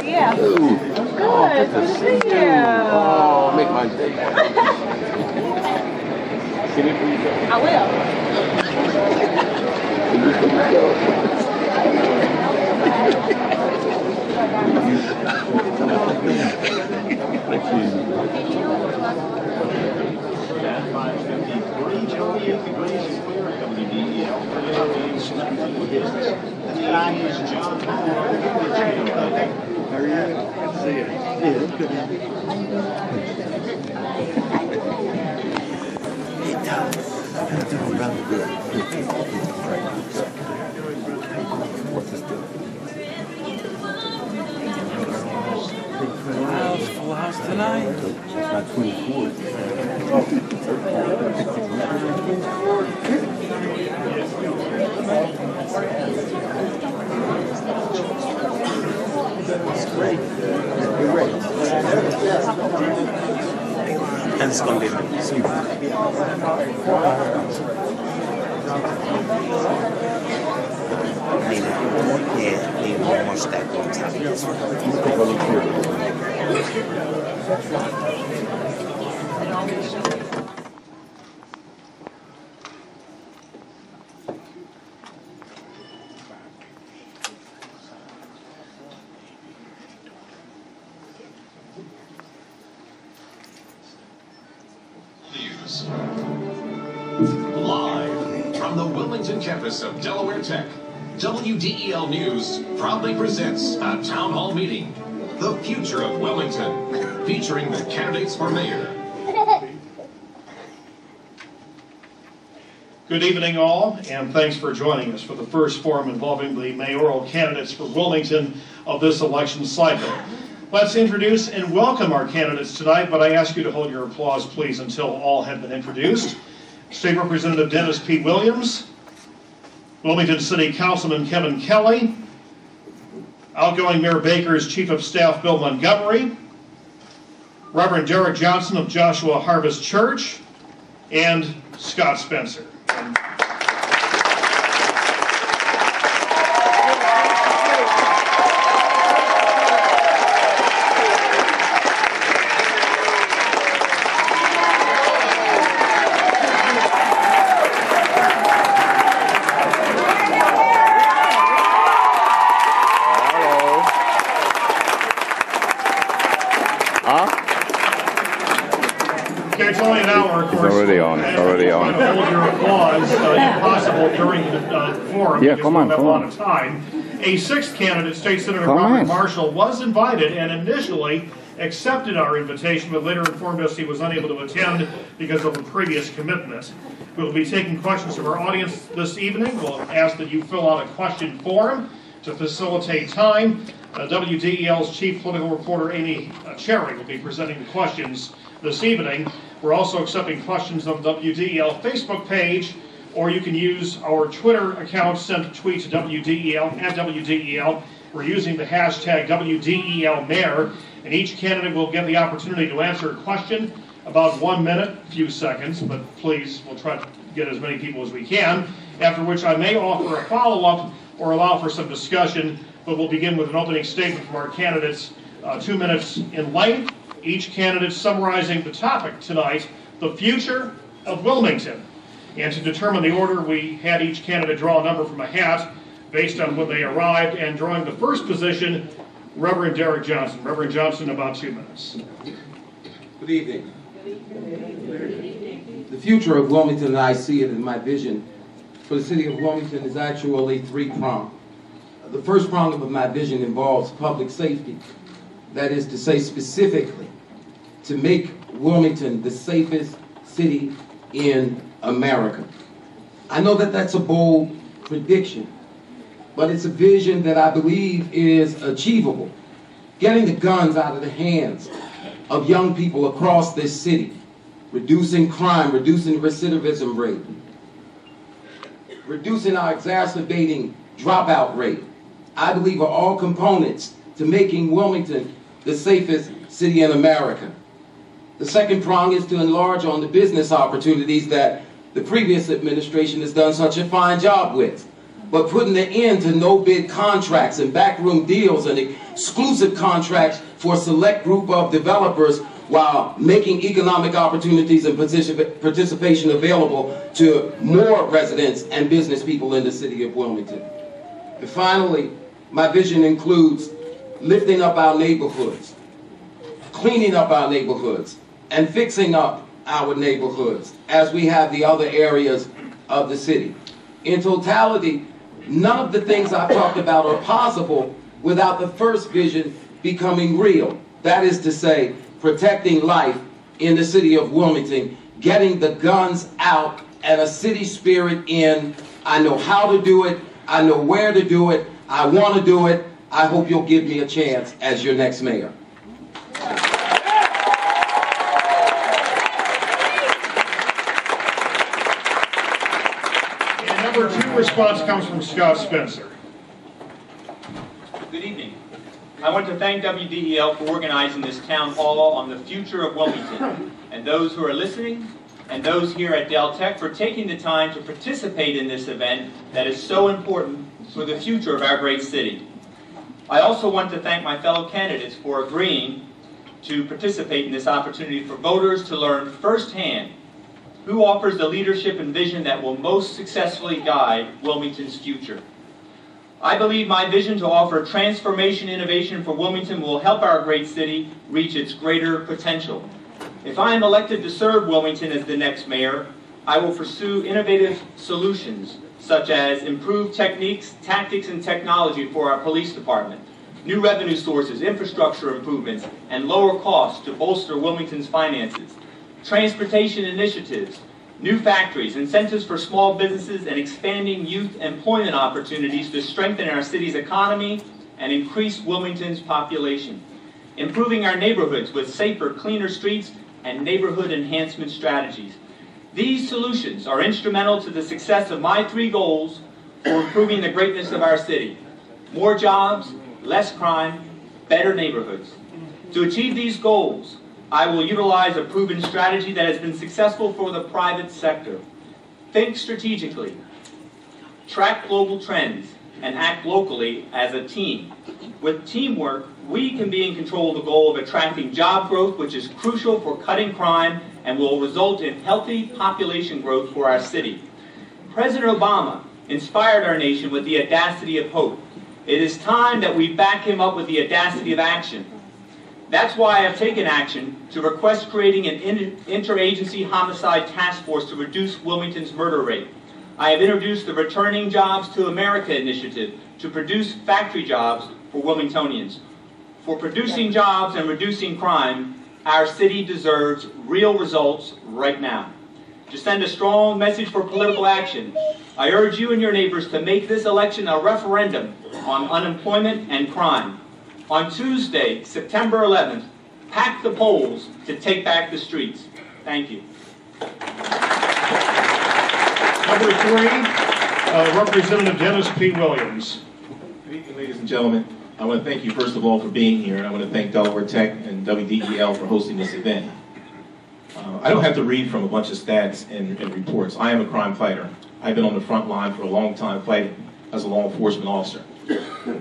Yeah. Ooh. Good. Good to see you. Oh, make my day. Can you please go? I will. Full house tonight. It's not 24. It's great. You're great. And it's going to be super. Need one more stack on top of this one. News. Live from the Wilmington campus of Delaware Tech, WDEL News proudly presents a town hall meeting, The Future of Wilmington, featuring the candidates for mayor. Good evening all, and thanks for joining us for the first forum involving the mayoral candidates for Wilmington of this election cycle. Let's introduce and welcome our candidates tonight, but I ask you to hold your applause, please, until all have been introduced. State Representative Dennis P. Williams, Wilmington City Councilman Kevin Kelly, outgoing Mayor Baker's Chief of Staff Bill Montgomery, Reverend Derek Johnson of Joshua Harvest Church, and Scott Spencer. Okay, it's only an hour, of course. It's already on. It's already on. Hold your applause, if possible, during the forum. Yeah, come on, we have come a on. lot of time. A sixth candidate, State Senator Come Robert on. Marshall, was invited and initially accepted our invitation, but later informed us he was unable to attend because of a previous commitment. We'll be taking questions from our audience this evening. We'll ask that you fill out a question form to facilitate time. WDEL's chief political reporter, Amy Cherry, will be presenting the questions this evening. We're also accepting questions on the WDEL Facebook page, or you can use our Twitter account, send a tweet to WDEL, at WDEL. We're using the hashtag WDELMayor, and each candidate will get the opportunity to answer a question, about 1 minute, a few seconds, but please, we'll try to get as many people as we can, after which I may offer a follow-up or allow for some discussion, but we'll begin with an opening statement from our candidates, 2 minutes in length, each candidate summarizing the topic tonight, the future of Wilmington. And to determine the order, we had each candidate draw a number from a hat based on when they arrived, and drawing the first position, Reverend Derek Johnson. Reverend Johnson, about 2 minutes. Good evening. The future of Wilmington, and I see it in my vision for the city of Wilmington, is actually three-pronged. The first prong of my vision involves public safety. That is to say, specifically, to make Wilmington the safest city in America. I know that that's a bold prediction, but it's a vision that I believe is achievable. Getting the guns out of the hands of young people across this city, reducing crime, reducing recidivism rate, reducing our exacerbating dropout rate, I believe are all components to making Wilmington the safest city in America. The second prong is to enlarge on the business opportunities that the previous administration has done such a fine job with, but putting an end to no-bid contracts and backroom deals and exclusive contracts for a select group of developers while making economic opportunities and participation available to more residents and business people in the city of Wilmington. And finally, my vision includes lifting up our neighborhoods, cleaning up our neighborhoods, and fixing up our neighborhoods as we have the other areas of the city. In totality, none of the things I've talked about are possible without the first vision becoming real. That is to say, protecting life in the city of Wilmington, getting the guns out, and a city spirit in, I know how to do it, I know where to do it, I want to do it, I hope you'll give me a chance as your next mayor. And number 2 response comes from Scott Spencer. Good evening. I want to thank WDEL for organizing this town hall on the future of Wilmington, and those who are listening, and those here at Del Tech for taking the time to participate in this event that is so important for the future of our great city. I also want to thank my fellow candidates for agreeing to participate in this opportunity for voters to learn firsthand who offers the leadership and vision that will most successfully guide Wilmington's future. I believe my vision to offer transformation innovation for Wilmington will help our great city reach its greater potential. If I am elected to serve Wilmington as the next mayor, I will pursue innovative solutions such as improved techniques, tactics, and technology for our police department, new revenue sources, infrastructure improvements, and lower costs to bolster Wilmington's finances, transportation initiatives, new factories, incentives for small businesses, and expanding youth employment opportunities to strengthen our city's economy and increase Wilmington's population. Improving our neighborhoods with safer, cleaner streets and neighborhood enhancement strategies. These solutions are instrumental to the success of my 3 goals for improving the greatness of our city. More jobs, less crime, better neighborhoods. To achieve these goals, I will utilize a proven strategy that has been successful for the private sector. Think strategically, track global trends, and act locally as a team. With teamwork, we can be in control of the goal of attracting job growth, which is crucial for cutting crime and will result in healthy population growth for our city. President Obama inspired our nation with the audacity of hope. It is time that we back him up with the audacity of action. That's why I have taken action to request creating an interagency homicide task force to reduce Wilmington's murder rate. I have introduced the Returning Jobs to America initiative to produce factory jobs for Wilmingtonians. For producing jobs and reducing crime, our city deserves real results right now. To send a strong message for political action, I urge you and your neighbors to make this election a referendum on unemployment and crime. On Tuesday, September 11th, pack the polls to take back the streets. Thank you. Number 3, Representative Dennis P. Williams. Good evening, ladies and gentlemen. I want to thank you, first of all, for being here, and I want to thank Delaware Tech and WDEL for hosting this event. I don't have to read from a bunch of stats and reports. I am a crime fighter. I've been on the front line for a long time fighting as a law enforcement officer.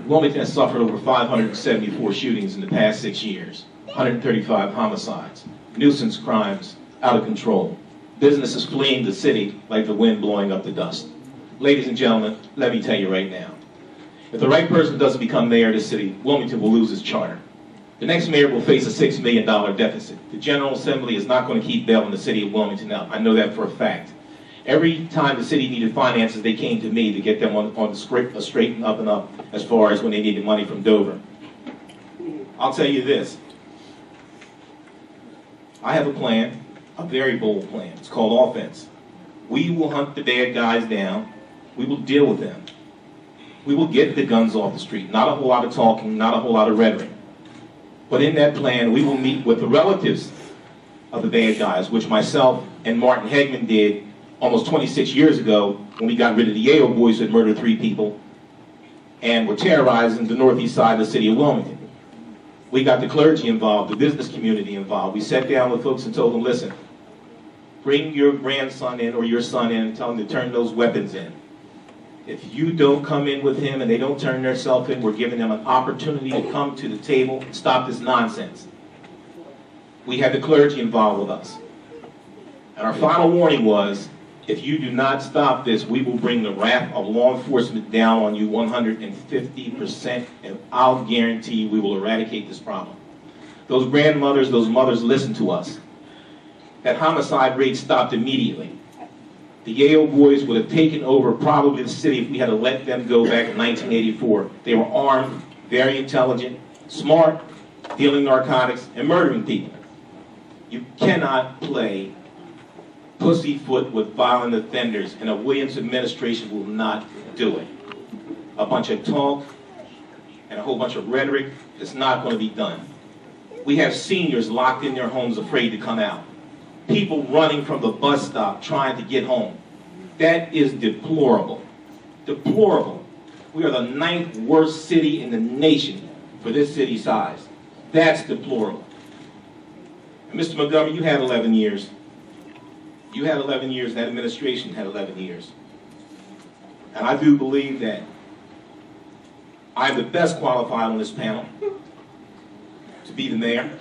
Wilmington has suffered over 574 shootings in the past 6 years, 135 homicides, nuisance crimes out of control, businesses fleeing the city like the wind blowing up the dust. Ladies and gentlemen, let me tell you right now, if the right person doesn't become mayor of the city, Wilmington will lose its charter. The next mayor will face a $6 million deficit. The General Assembly is not going to keep bailing the city of Wilmington out. I know that for a fact. Every time the city needed finances, they came to me to get them on the straight and up as far as when they needed money from Dover. I'll tell you this. I have a plan, a very bold plan. It's called offense. We will hunt the bad guys down. We will deal with them. We will get the guns off the street. Not a whole lot of talking, not a whole lot of rhetoric. But in that plan, we will meet with the relatives of the bad guys, which myself and Martin Hegman did almost 26 years ago when we got rid of the Yale boys who had murdered 3 people and were terrorizing the northeast side of the city of Wilmington. We got the clergy involved, the business community involved. We sat down with folks and told them, listen, bring your grandson in or your son in and tell them to turn those weapons in. If you don't come in with him and they don't turn themselves in, we're giving them an opportunity to come to the table and stop this nonsense. We had the clergy involved with us. And our final warning was, if you do not stop this, we will bring the wrath of law enforcement down on you 150%, and I'll guarantee you we will eradicate this problem. Those grandmothers, those mothers listened to us. That homicide rate stopped immediately. The Yale boys would have taken over probably the city if we had to let them go back in 1984. They were armed, very intelligent, smart, dealing narcotics, and murdering people. You cannot play pussyfoot with violent offenders, and a Williams administration will not do it. A bunch of talk and a whole bunch of rhetoric is not going to be done. We have seniors locked in their homes afraid to come out. People running from the bus stop trying to get home. That is deplorable. Deplorable. We are the 9th worst city in the nation for this city size. That's deplorable. And Mr. Montgomery, you had 11 years. You had 11 years, and that administration had 11 years. And I do believe that I'm the best qualified on this panel to be the mayor.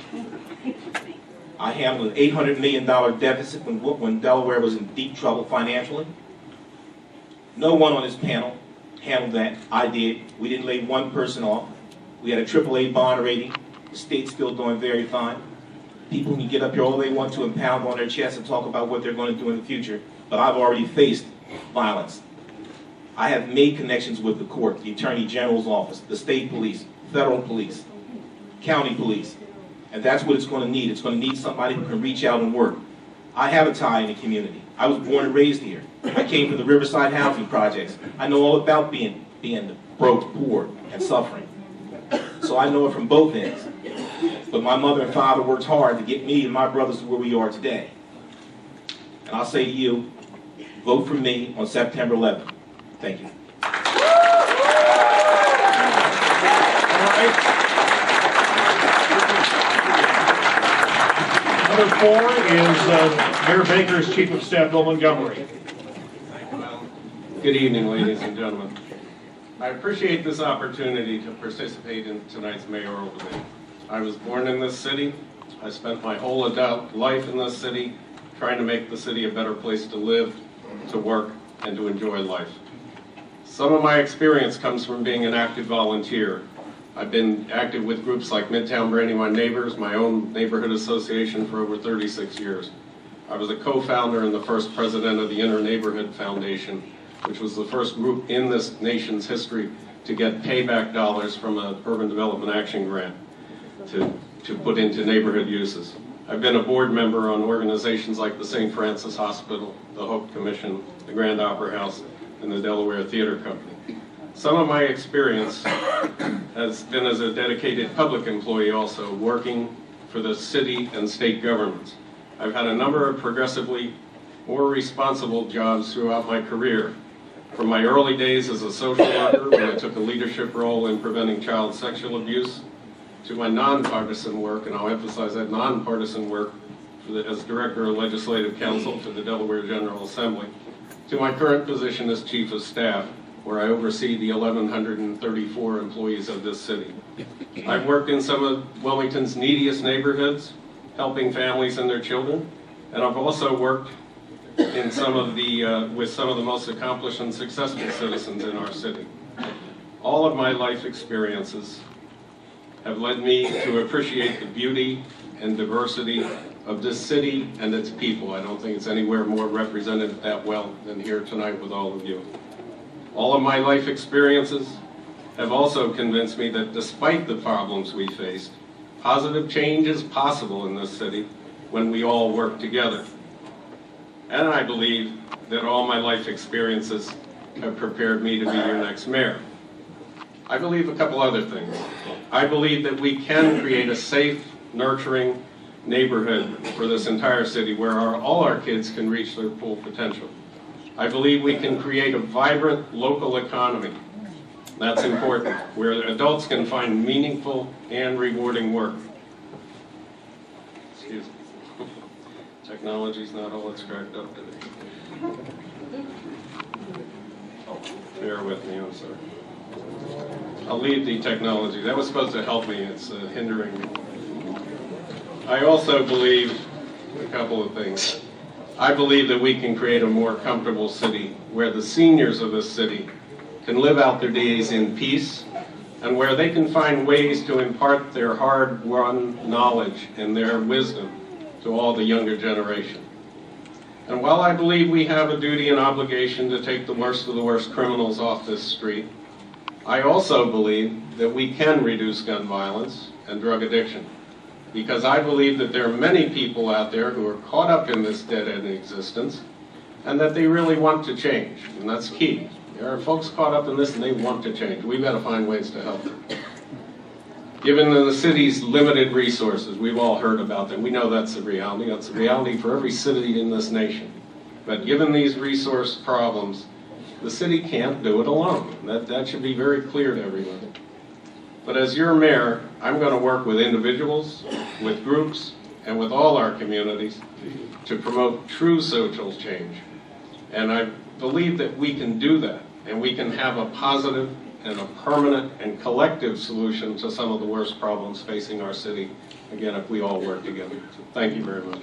I handled an $800 million deficit when Delaware was in deep trouble financially. No one on this panel handled that. I did. We didn't lay one person off. We had a AAA bond rating. The state's still doing very fine. People can get up here all they want to and pound on their chest and talk about what they're going to do in the future, but I've already faced violence. I have made connections with the court, the Attorney General's office, the state police, federal police, county police, and that's what it's going to need. It's going to need somebody who can reach out and work. I have a tie in the community. I was born and raised here. I came from the Riverside housing projects. I know all about being broke, poor, and suffering. So I know it from both ends. But my mother and father worked hard to get me and my brothers to where we are today. And I'll say to you, vote for me on September 11th. Thank you. Number 4 is Mayor Baker's Chief of Staff, Bill Montgomery. Good evening, ladies and gentlemen. I appreciate this opportunity to participate in tonight's mayoral debate. I was born in this city. I spent my whole adult life in this city trying to make the city a better place to live, to work, and to enjoy life. Some of my experience comes from being an active volunteer. I've been active with groups like Midtown Brandywine Neighbors, my own neighborhood association, for over 36 years. I was a co-founder and the first president of the Inner Neighborhood Foundation, which was the first group in this nation's history to get payback dollars from an Urban Development Action Grant to put into neighborhood uses. I've been a board member on organizations like the St. Francis Hospital, the Hope Commission, the Grand Opera House, and the Delaware Theater Company. Some of my experience has been as a dedicated public employee also, working for the city and state governments. I've had a number of progressively more responsible jobs throughout my career. From my early days as a social worker, when I took a leadership role in preventing child sexual abuse, to my nonpartisan work, and I'll emphasize that nonpartisan work as Director of Legislative Counsel to the Delaware General Assembly, to my current position as Chief of Staff, where I oversee the 1,134 employees of this city. I've worked in some of Wilmington's neediest neighborhoods, helping families and their children, and I've also worked in some of the with some of the most accomplished and successful citizens in our city. All of my life experiences have led me to appreciate the beauty and diversity of this city and its people. I don't think it's anywhere more represented that well than here tonight with all of you. All of my life experiences have also convinced me that despite the problems we faced, positive change is possible in this city when we all work together. And I believe that all my life experiences have prepared me to be your next mayor. I believe a couple other things. I believe that we can create a safe, nurturing neighborhood for this entire city where all our kids can reach their full potential. I believe we can create a vibrant local economy. That's important, where adults can find meaningful and rewarding work. Excuse me. Technology's not all it's cracked up to be. Bear with me, I'm sorry. I'll leave the technology. That was supposed to help me. It's hindering me. I also believe a couple of things. I believe that we can create a more comfortable city where the seniors of this city can live out their days in peace and where they can find ways to impart their hard-won knowledge and their wisdom to all the younger generation. And while I believe we have a duty and obligation to take the worst of the worst criminals off this street, I also believe that we can reduce gun violence and drug addiction, because I believe that there are many people out there who are caught up in this dead-end existence and that they really want to change, and that's key. There are folks caught up in this and they want to change. We've got to find ways to help them. Given the city's limited resources, we've all heard about them. We know that's the reality. That's the reality for every city in this nation. But given these resource problems, the city can't do it alone. That should be very clear to everybody. But as your mayor, I'm going to work with individuals, with groups, and with all our communities to promote true social change. And I believe that we can do that, and we can have a positive and a permanent and collective solution to some of the worst problems facing our city, again, if we all work together. So thank you very much.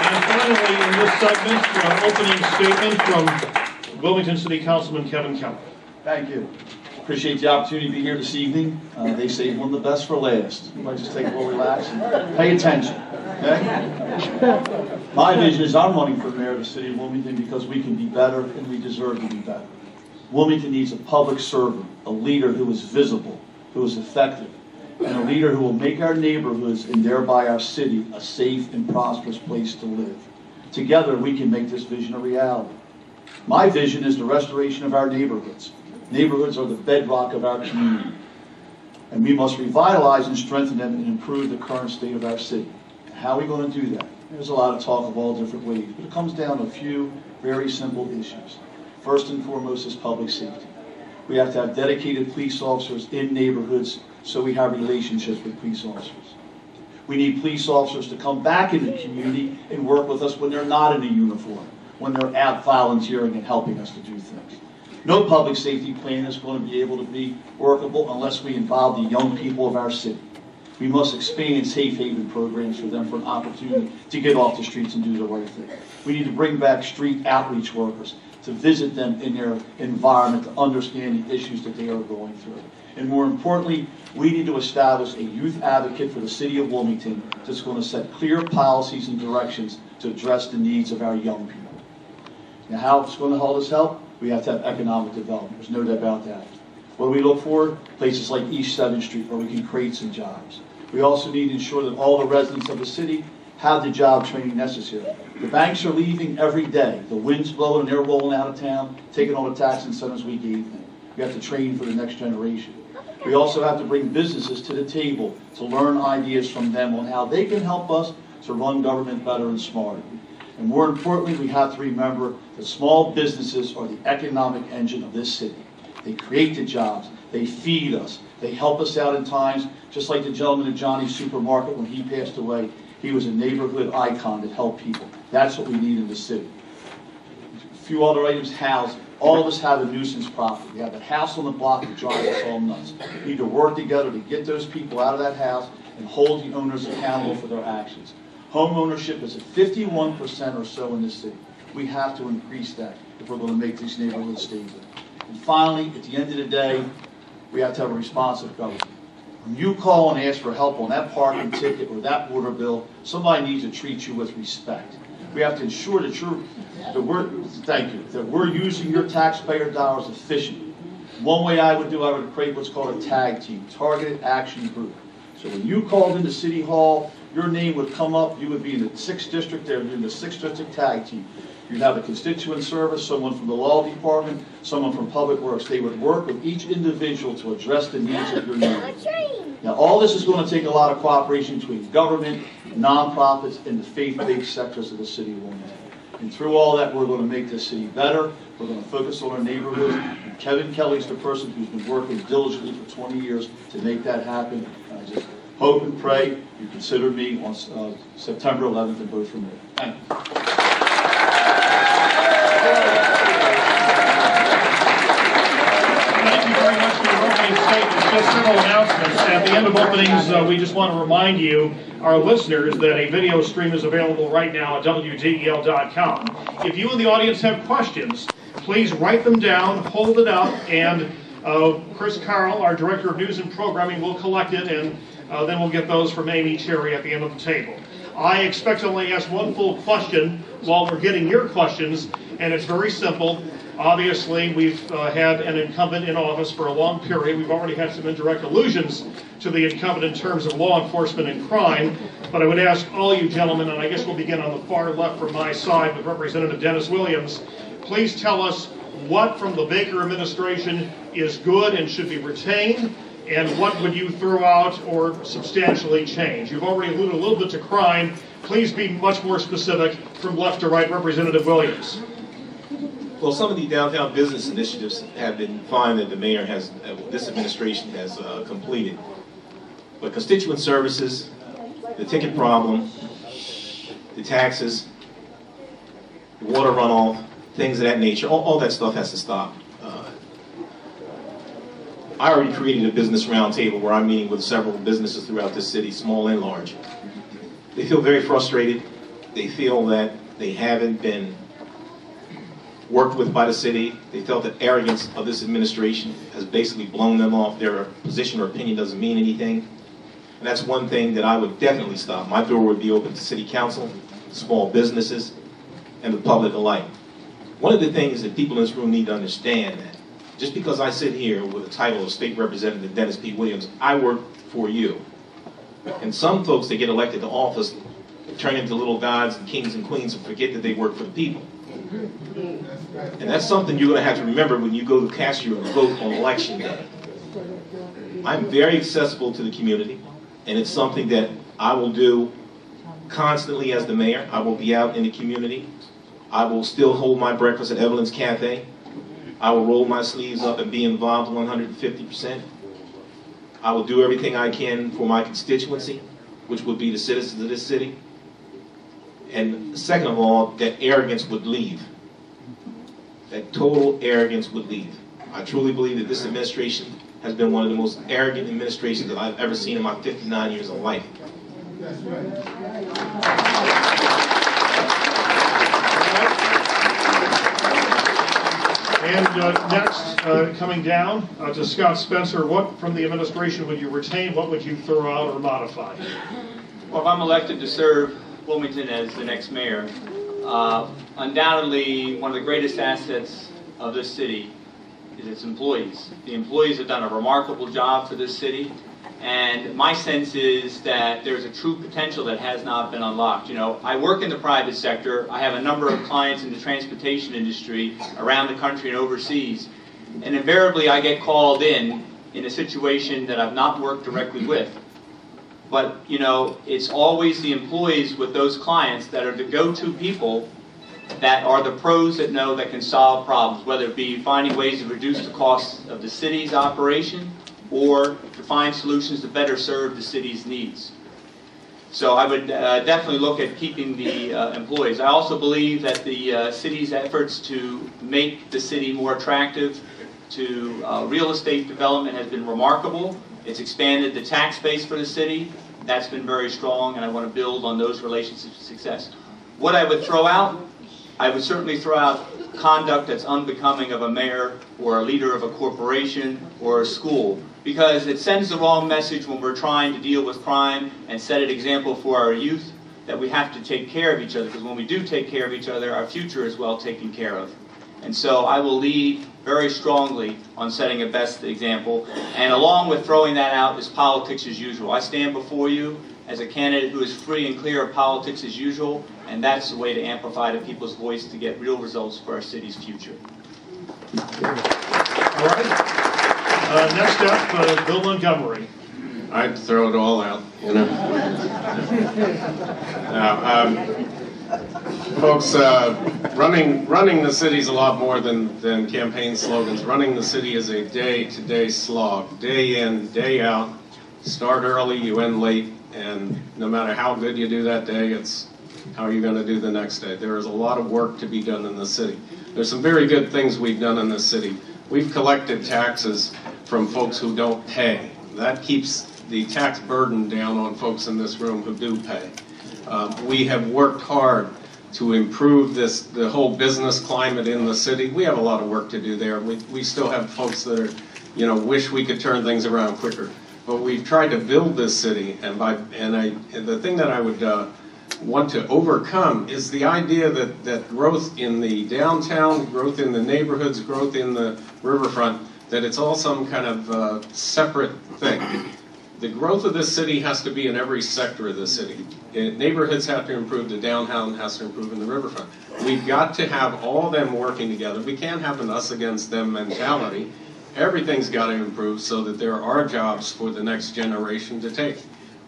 And finally, in this segment, our opening statement from Wilmington City Councilman Kevin Kelly. Thank you. Appreciate the opportunity to be here this evening. They say one of the best for last. You might just take a little relax and pay attention. Okay? My vision is I'm running for mayor of the city of Wilmington because we can be better and we deserve to be better. Wilmington needs a public servant, a leader who is visible, who is effective, and a leader who will make our neighborhoods and thereby our city a safe and prosperous place to live. Together we can make this vision a reality. My vision is the restoration of our neighborhoods. Neighborhoods are the bedrock of our community, and we must revitalize and strengthen them and improve the current state of our city. How are we going to do that? There's a lot of talk of all different ways, but it comes down to a few very simple issues. First and foremost is public safety. We have to have dedicated police officers in neighborhoods so we have relationships with police officers. We need police officers to come back in the community and work with us when they're not in a uniform, when they're out volunteering and helping us to do things. No public safety plan is going to be able to be workable unless we involve the young people of our city. We must expand safe haven programs for them for an opportunity to get off the streets and do the right thing. We need to bring back street outreach workers to visit them in their environment to understand the issues that they are going through. And more importantly, we need to establish a youth advocate for the city of Wilmington that's going to set clear policies and directions to address the needs of our young people. Now, how it's going to hold us help? We have to have economic development. There's no doubt about that. What do we look for? Places like East 7th Street where we can create some jobs. We also need to ensure that all the residents of the city have the job training necessary. The banks are leaving every day. The wind's blowing and they're rolling out of town, taking all the tax incentives we gave them. We have to train for the next generation. We also have to bring businesses to the table to learn ideas from them on how they can help us to run government better and smarter. And more importantly, we have to remember that small businesses are the economic engine of this city. They create the jobs. They feed us. They help us out in times, just like the gentleman at Johnny's Supermarket when he passed away. He was a neighborhood icon that helped people. That's what we need in the city. A few other items, housing. All of us have a nuisance property. We have a house on the block that drives us all nuts. We need to work together to get those people out of that house and hold the owners accountable for their actions. Home ownership is at 51% or so in this city. We have to increase that if we're going to make these neighborhoods stable. And finally, at the end of the day, we have to have a responsive government. When you call and ask for help on that parking ticket or that water bill, somebody needs to treat you with respect. We have to ensure that we're using your taxpayer dollars efficiently. One way I would create what's called a TAG team, Targeted Action Group. So when you called into City Hall, your name would come up, you would be in the 6th district, there would be in the 6th district tag team. You'd have a constituent service, someone from the law department, someone from public works. They would work with each individual to address the needs of your neighborhood. Now all this is going to take a lot of cooperation between government, nonprofits, and the faith-based sectors of the city of Wilmington. And through all that, we're going to make this city better. We're going to focus on our neighborhoods. And Kevin Kelly's the person who's been working diligently for 20 years to make that happen. And I just hope and pray you consider me on September 11th and vote for me. Thank you. just several announcements. At the end of openings, we just want to remind you, our listeners, that a video stream is available right now at WDEL.com. If you in the audience have questions, please write them down, hold it up, and Chris Carl, our Director of News and Programming, will collect it, and then we'll get those from Amy Cherry at the end of the table. I expect to only ask one full question while we're getting your questions, and it's very simple. Obviously, we've had an incumbent in office for a long period. We've already had some indirect allusions to the incumbent in terms of law enforcement and crime, but I would ask all you gentlemen, and I guess we'll begin on the far left from my side with Representative Dennis Williams, please tell us what from the Baker administration is good and should be retained, and what would you throw out or substantially change? You've already alluded a little bit to crime. Please be much more specific from left to right, Representative Williams. Well, some of the downtown business initiatives have been fine that the mayor has, this administration has completed. But constituent services, the ticket problem, the taxes, the water runoff, things of that nature, all that stuff has to stop. I already created a business roundtable where I'm meeting with several businesses throughout this city, small and large. They feel very frustrated. They feel that they haven't been worked with by the city. They felt that arrogance of this administration has basically blown them off. Their position or opinion doesn't mean anything. And that's one thing that I would definitely stop. My door would be open to city council, small businesses, and the public alike. One of the things that people in this room need to understand that just because I sit here with the title of State Representative Dennis P. Williams, I work for you. And some folks that get elected to office turn into little gods and kings and queens and forget that they work for the people. And that's something you're going to have to remember when you go to cast your vote on election day. I'm very accessible to the community, and it's something that I will do constantly as the mayor. I will be out in the community. I will still hold my breakfast at Evelyn's Cafe. I will roll my sleeves up and be involved 150%. I will do everything I can for my constituency, which would be the citizens of this city. And second of all, that arrogance would leave. That total arrogance would leave. I truly believe that this administration has been one of the most arrogant administrations that I've ever seen in my 59 years of life. And next, coming down to Scott Spencer, what from the administration would you retain? What would you throw out or modify? Well, if I'm elected to serve Wilmington as the next mayor, undoubtedly one of the greatest assets of this city is its employees. The employees have done a remarkable job for this city, and my sense is that there's a true potential that has not been unlocked. You know, I work in the private sector. I have a number of clients in the transportation industry around the country and overseas, and invariably I get called in a situation that I've not worked directly with. But, you know, it's always the employees with those clients that are the go-to people that are the pros that know that can solve problems, whether it be finding ways to reduce the costs of the city's operation or to find solutions to better serve the city's needs. So I would definitely look at keeping the employees. I also believe that the city's efforts to make the city more attractive to real estate development has been remarkable. It's expanded the tax base for the city. That's been very strong, and I want to build on those relationships of success. What I would throw out, I would certainly throw out conduct that's unbecoming of a mayor or a leader of a corporation or a school, because it sends the wrong message when we're trying to deal with crime and set an example for our youth that we have to take care of each other, because when we do take care of each other, our future is well taken care of. And so I will lead very strongly on setting a best example, and along with throwing that out is politics as usual. I stand before you as a candidate who is free and clear of politics as usual, and that's the way to amplify the people's voice to get real results for our city's future. All right. Next up, Bill Montgomery. I'd throw it all out, you know. Folks, running the city's a lot more than campaign slogans. Running the city is a day-to-day slog, day in, day out. Start early, you end late, and no matter how good you do that day, it's how are you going to do the next day. There is a lot of work to be done in the city. There's some very good things we've done in this city. We've collected taxes from folks who don't pay. That keeps the tax burden down on folks in this room who do pay. We have worked hard to improve the whole business climate in the city. We have a lot of work to do there. We still have folks that are, wish we could turn things around quicker. But we've tried to build this city, and the thing that I would want to overcome is the idea that growth in the downtown, growth in the neighborhoods, growth in the riverfront, that it's all some kind of separate thing. The growth of this city has to be in every sector of the city. Neighborhoods have to improve, the downtown has to improve, in the riverfront. We've got to have all of them working together. We can't have an us against them mentality. Everything's got to improve so that there are jobs for the next generation to take.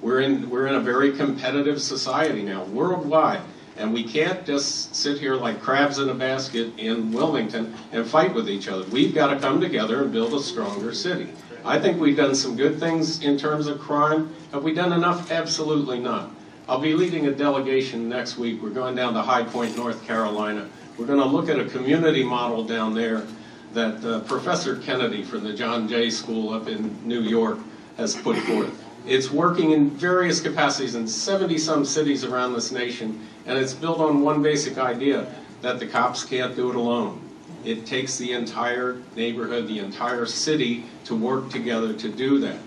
We're in a very competitive society now, worldwide, and we can't just sit here like crabs in a basket in Wilmington and fight with each other. We've got to come together and build a stronger city. I think we've done some good things in terms of crime. Have we done enough? Absolutely not. I'll be leading a delegation next week. We're going down to High Point, North Carolina. We're going to look at a community model down there that Professor Kennedy from the John Jay School up in New York has put forth. It's working in various capacities in 70-some cities around this nation, and it's built on one basic idea, that the cops can't do it alone. It takes the entire neighborhood, the entire city to work together to do that.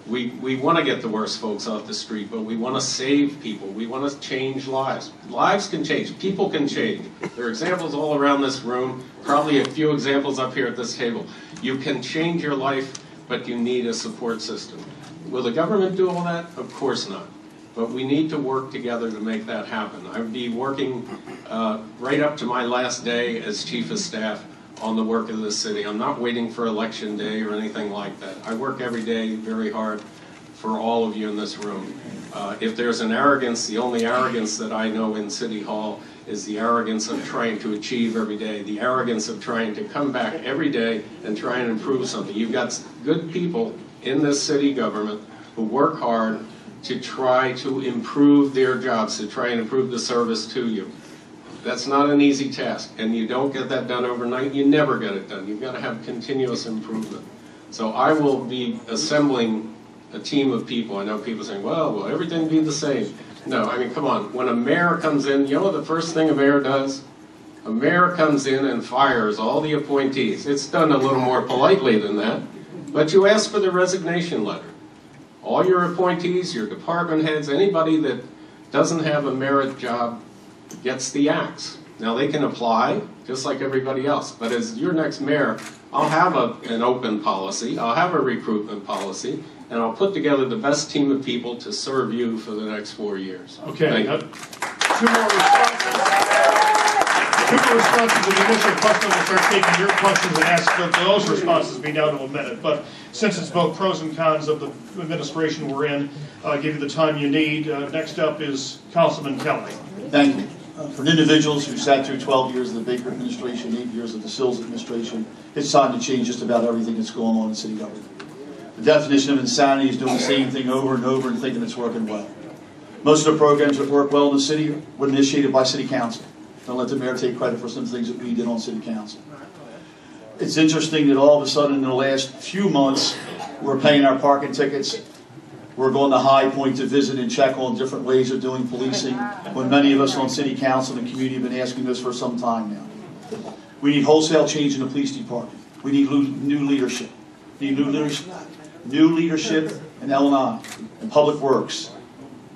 We want to get the worst folks off the street, but we want to save people. We want to change lives. Lives can change. People can change. There are examples all around this room, probably a few examples up here at this table. You can change your life, but you need a support system. Will the government do all that? Of course not. But we need to work together to make that happen. I'll be working right up to my last day as Chief of Staff on the work of this city. I'm not waiting for election day or anything like that. I work every day very hard for all of you in this room. If there's an arrogance, the only arrogance that I know in City Hall is the arrogance of trying to achieve every day, the arrogance of trying to come back every day and try and improve something. You've got good people in this city government who work hard to try to improve their jobs, to try and improve the service to you. That's not an easy task, and you don't get that done overnight. You never get it done. You've got to have continuous improvement. So I will be assembling a team of people. I know people saying, well, will everything be the same? No, I mean, come on. When a mayor comes in, you know what the first thing a mayor does? A mayor comes in and fires all the appointees. It's done a little more politely than that, but you ask for the resignation letter. All your appointees, your department heads, anybody that doesn't have a merit job gets the axe. Now they can apply just like everybody else, but as your next mayor, I'll have an open policy, I'll have a recruitment policy, and I'll put together the best team of people to serve you for the next 4 years. Okay, two more responses. Two more responses to the initial question. We'll start taking your questions and ask those responses be down to a minute. But since it's both pros and cons of the administration we're in, I'll give you the time you need. Next up is Councilman Kelly. Thank you. For individuals who sat through 12 years of the Baker administration, 8 years of the Sills administration, it's time to change just about everything that's going on in city government. The definition of insanity is doing the same thing over and over and thinking it's working well. Most of the programs that work well in the city were initiated by city council. Don't let the mayor take credit for some things that we did on city council. It's interesting that all of a sudden in the last few months, we're paying our parking tickets. We're going to High Point to visit and check on different ways of doing policing, when many of us on city council and the community have been asking this for some time now. We need wholesale change in the police department. We need new leadership. We need new leadership in L&I, in public works,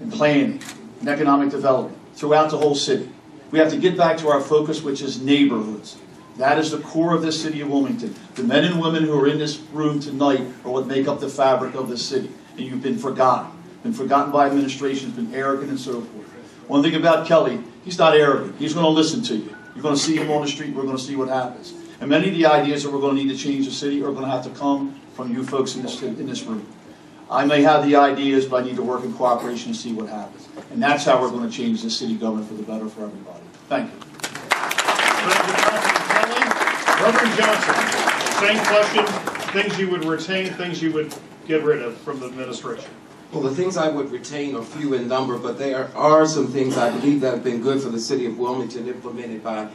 in planning, in economic development, throughout the whole city. We have to get back to our focus, which is neighborhoods. That is the core of this city of Wilmington. The men and women who are in this room tonight are what make up the fabric of this city. And you've been forgotten by administrations, been arrogant and so forth. One thing about Kelly, he's not arrogant. He's going to listen to you. You're going to see him on the street. We're going to see what happens. And many of the ideas that we're going to need to change the city are going to have to come from you folks in this room. I may have the ideas, but I need to work in cooperation and see what happens. And that's how we're going to change the city government for the better for everybody. Thank you. Reverend Johnson, same question, things you would retain, things you would get rid of from the administration. Well, the things I would retain are few in number, but there are some things I believe that have been good for the city of Wilmington implemented by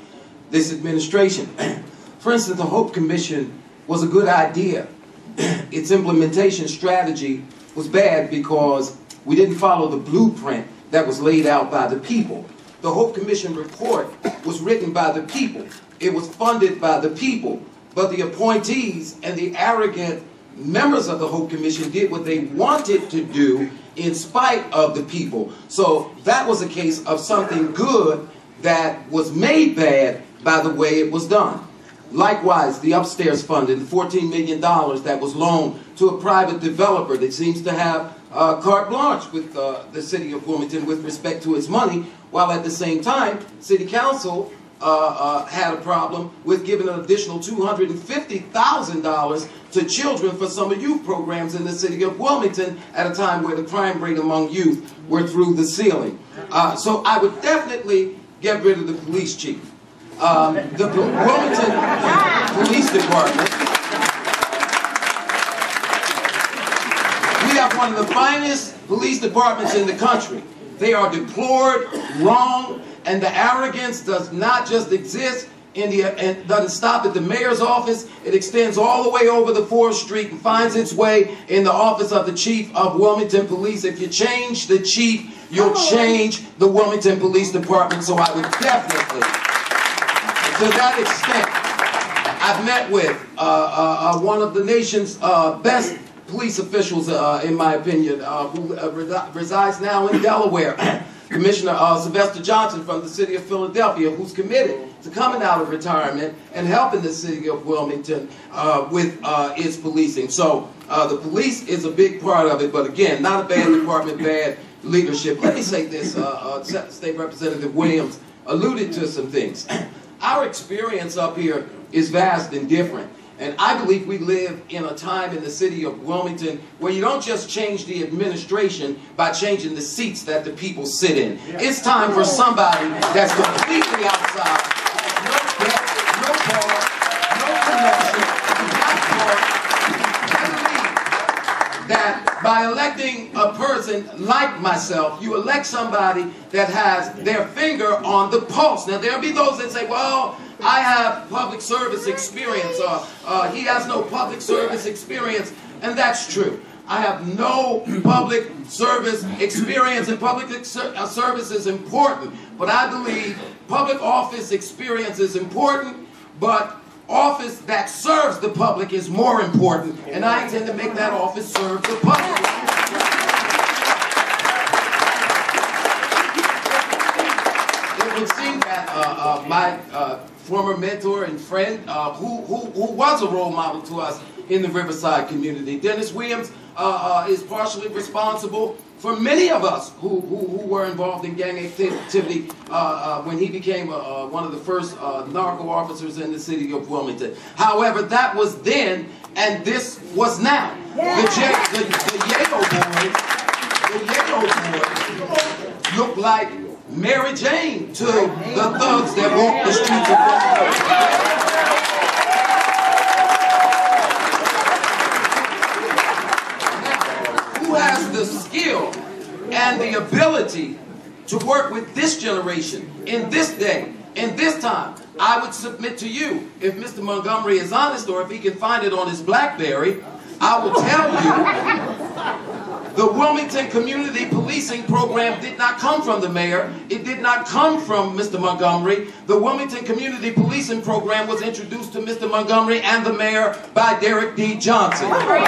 this administration. For instance, the Hope Commission was a good idea, its implementation strategy was bad because we didn't follow the blueprint that was laid out by the people. The Hope Commission report was written by the people. It was funded by the people. But the appointees and the arrogant members of the Hope Commission did what they wanted to do in spite of the people. So that was a case of something good that was made bad by the way it was done. Likewise, the upstairs funding, the $14 million that was loaned to a private developer that seems to have carte blanche with the city of Wilmington with respect to its money, while at the same time, City Council had a problem with giving an additional $250,000 to children for summer youth programs in the city of Wilmington at a time where the crime rate among youth were through the ceiling. So I would definitely get rid of the police chief. The Wilmington Police Department, we have one of the finest police departments in the country. They are deplored, wrong, and the arrogance does not just exist and doesn't stop at the mayor's office. It extends all the way over the 4th Street and finds its way in the office of the chief of Wilmington Police. If you change the chief, you'll change the Wilmington Police Department. So I would definitely, to that extent, I've met with one of the nation's best police officials, in my opinion, who resides now in Delaware. Commissioner Sylvester Johnson from the city of Philadelphia, who's committed to coming out of retirement and helping the city of Wilmington with its policing. So the police is a big part of it, but again, not a bad department, bad leadership. Let me say this, State Representative Williams alluded to some things. Our experience up here is vast and different. And I believe we live in a time in the city of Wilmington where you don't just change the administration by changing the seats that the people sit in. It's time for somebody that's completely outside, no debt, no bar, no connection, not part. I believe that by electing a person like myself, you elect somebody that has their finger on the pulse. Now, there'll be those that say, well, I have public service experience, he has no public service experience, and that's true. I have no public service experience, and public service is important, but I believe public office experience is important, but office that serves the public is more important, and I intend to make that office serve the public. It would seem that my former mentor and friend, who was a role model to us in the Riverside community, Dennis Williams, is partially responsible for many of us who were involved in gang activity when he became one of the first narco officers in the city of Wilmington. However, that was then, and this was now. The Yayo boys look like Mary Jane to the thugs that walk the streets of Wilmington. Who has the skill and the ability to work with this generation in this day, in this time? I would submit to you, if Mr. Montgomery is honest, or if he can find it on his BlackBerry, I will tell you, the Wilmington Community Policing Program did not come from the mayor. It did not come from Mr. Montgomery. The Wilmington Community Policing Program was introduced to Mr. Montgomery and the mayor by Derek D. Johnson. I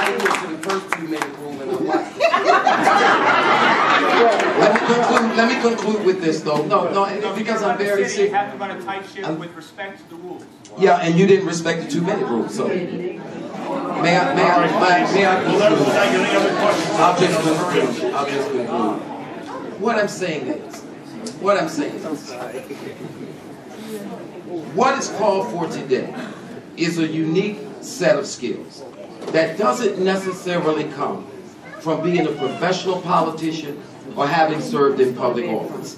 didn't get to the first 2-minute rule and I watched it. Let me conclude with this, though. No, because I'm very serious. You have to run a tight ship with respect to the rules. Yeah, and you didn't respect the 2-minute rule, so. May I conclude? I'll just conclude. What I'm saying is, what is called for today is a unique set of skills that doesn't necessarily come from being a professional politician or having served in public office.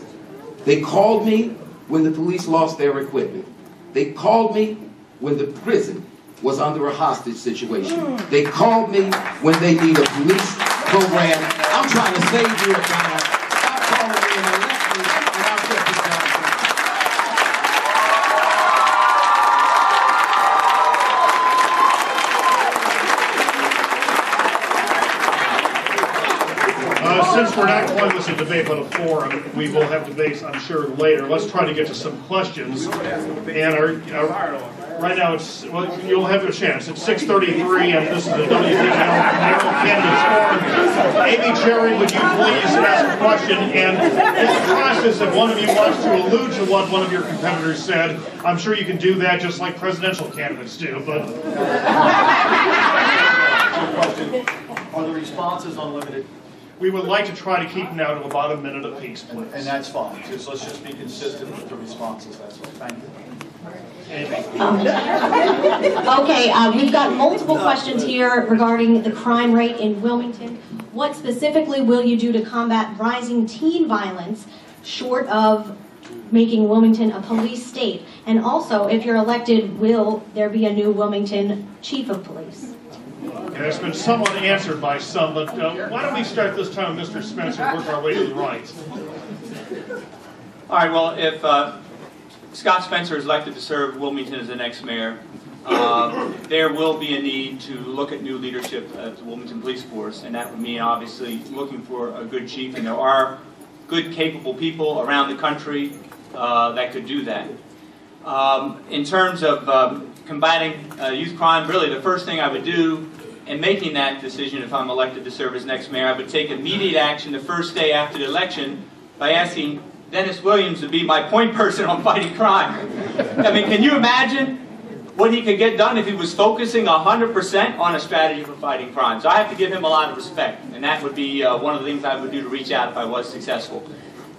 They called me when the police lost their equipment. They called me when the prison was under a hostage situation. They called me when they need a police program. I'm trying to save your time. Stop calling me and elect me, and I'll get this done. since we're not calling this a debate but a forum, we will have debates, I'm sure, later. Let's try to get to some questions. And right now, well, you'll have a chance. It's 6:33, and this is the WDL Candidates Forum. Amy Cherry, would you please ask a question? And in the process, if one of you wants to allude to what one of your competitors said, I'm sure you can do that just like presidential candidates do. But Are the responses unlimited? we would like to try to keep them now to about a minute apiece, please. And that's fine. Just, let's just be consistent with the responses. That's all. Thank you. Okay, we've got multiple questions here regarding the crime rate in Wilmington. What specifically will you do to combat rising teen violence, short of making Wilmington a police state? And also, if you're elected, will there be a new Wilmington chief of police? And it's been somewhat answered by some, but why don't we start this time with Mr. Spencer and work our way to the right? All right, well, if Scott Spencer is elected to serve Wilmington as the next mayor, there will be a need to look at new leadership at the Wilmington Police Force, and that would mean obviously looking for a good chief, and there are good, capable people around the country that could do that. In terms of combating youth crime, really the first thing I would do in making that decision, if I'm elected to serve as next mayor, I would take immediate action the first day after the election by asking Dennis Williams to be my point person on fighting crime. I mean, can you imagine what he could get done if he was focusing 100% on a strategy for fighting crime? So I have to give him a lot of respect, and that would be one of the things I would do to reach out if I was successful.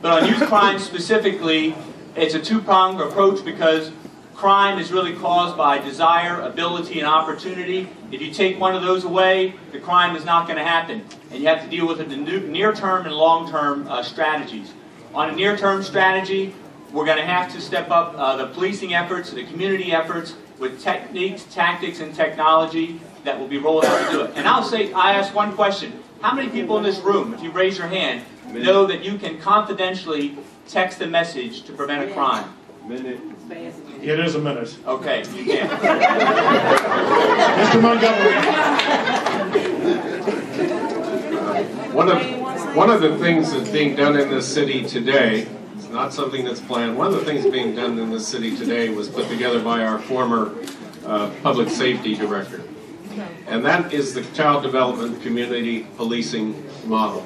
But on youth crime specifically, it's a two-pronged approach because crime is really caused by desire, ability, and opportunity. If you take one of those away, the crime is not going to happen. And you have to deal with the near-term and long-term strategies. On a near-term strategy, we're going to have to step up the policing efforts, the community efforts, with techniques, tactics, and technology that will be rolled out to do it. And I ask one question. How many people in this room, if you raise your hand, know that you can confidentially text a message to prevent a crime? Minute. It is a minute. Okay, you can. Mr. Montgomery. One of the things that's being done in this city today, it's not something that's planned, one of the things being done in this city today was put together by our former public safety director. And that is the child development community policing model.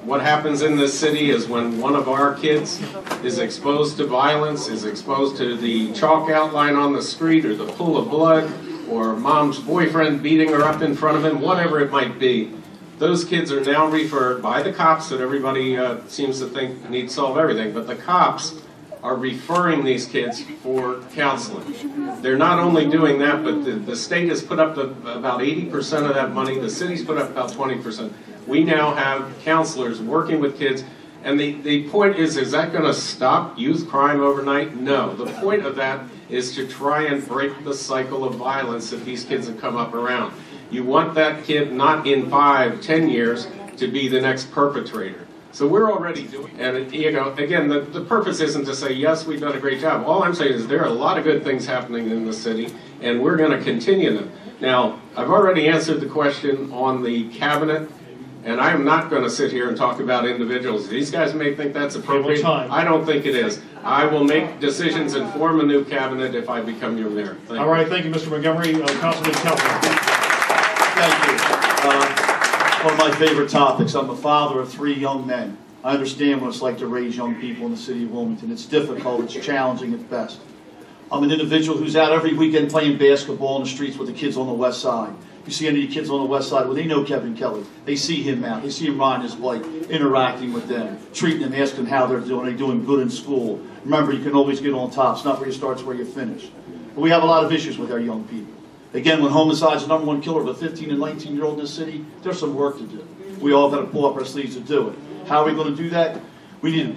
What happens in this city is when one of our kids is exposed to violence, is exposed to the chalk outline on the street or the pool of blood or mom's boyfriend beating her up in front of him, whatever it might be, those kids are now referred by the cops that everybody seems to think need to solve everything, but the cops are referring these kids for counseling. They're not only doing that, but the state has put up about 80% of that money, the city's put up about 20%. We now have counselors working with kids, and the point is that going to stop youth crime overnight? No. The point of that is to try and break the cycle of violence that these kids have come up around. You want that kid not in 5, 10 years to be the next perpetrator. So we're already doing it. And again, the purpose isn't to say, yes, we've done a great job. All I'm saying is there are a lot of good things happening in the city, and we're going to continue them. Now, I've already answered the question on the cabinet, and I'm not going to sit here and talk about individuals. These guys may think that's appropriate. I don't think it is. I will make decisions and form a new cabinet if I become your mayor. Thank you. Right, thank you, Mr. Montgomery. Councilman Kelly. Thank you. One of my favorite topics. I'm the father of 3 young men. I understand what it's like to raise young people in the city of Wilmington. It's difficult, it's challenging at best. I'm an individual who's out every weekend playing basketball in the streets with the kids on the west side. You see any of the kids on the west side, well, they know Kevin Kelly. They see him out. They see him riding his bike, interacting with them, treating them, asking how they're doing. Are they doing good in school? Remember, you can always get on top. It's not where you start, it's where you finish. But we have a lot of issues with our young people. Again, when homicide is the #1 killer of a 15 and 19-year-old in this city, there's some work to do. We all got to pull up our sleeves to do it. How are we going to do that? We need